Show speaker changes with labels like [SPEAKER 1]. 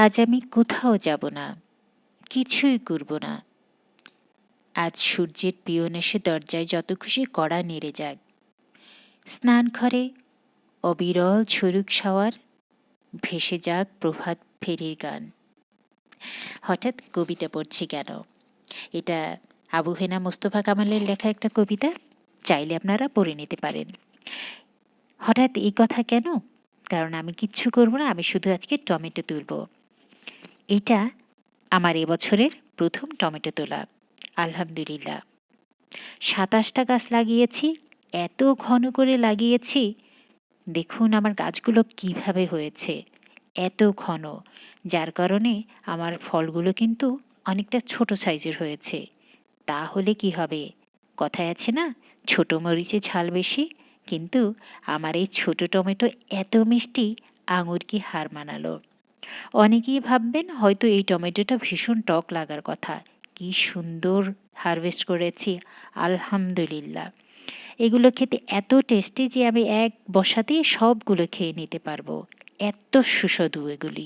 [SPEAKER 1] আজ আমি কোথাও যাব না, কিছুই করব না। আজ সূর্যের পিয়ন এসে দরজায় যত খুশি কড়া নেড়ে যাক। স্নানঘরে অবিরল ঝরুক শাওয়ার, ভেসে যাক প্রভাত ফেরির গান। হঠাৎ কবিতা পড়ছি কেন? এটা আবু হেনা মোস্তফা কামালের লেখা একটা কবিতা, চাইলে আপনারা পড়ে নিতে পারেন। হঠাৎ এই কথা কেন? কারণ আমি কিচ্ছু করব না, আমি শুধু আজকে টমেটো তুলব। এটা আমার এবছরের প্রথম টমেটো তোলা। আলহামদুলিল্লাহ। ২৭টা গাছ লাগিয়েছি, এত ঘন করে লাগিয়েছি। দেখুন আমার গাছগুলো কিভাবে হয়েছে, এত ঘন, যার কারণে আমার ফলগুলো কিন্তু অনেকটা ছোট সাইজের হয়েছে। তাহলে কি হবে? কথায় আছে না, ছোট মরিচে ঝাল বেশি। কিন্তু আমার এই ছোট টমেটো এত মিষ্টি, আঙুর কি হার মানালো। অনেকেই ভাববেন হয়তো এই টমেটোটা ভীষণ টক লাগার কথা। কি সুন্দর হারভেস্ট করেছি, আলহামদুলিল্লাহ। এগুলো খেতে এত টেস্টি যে আমি এক বসাতেই সবগুলো খেয়ে নিতে পারবো, এত সুস্বাদু এগুলি।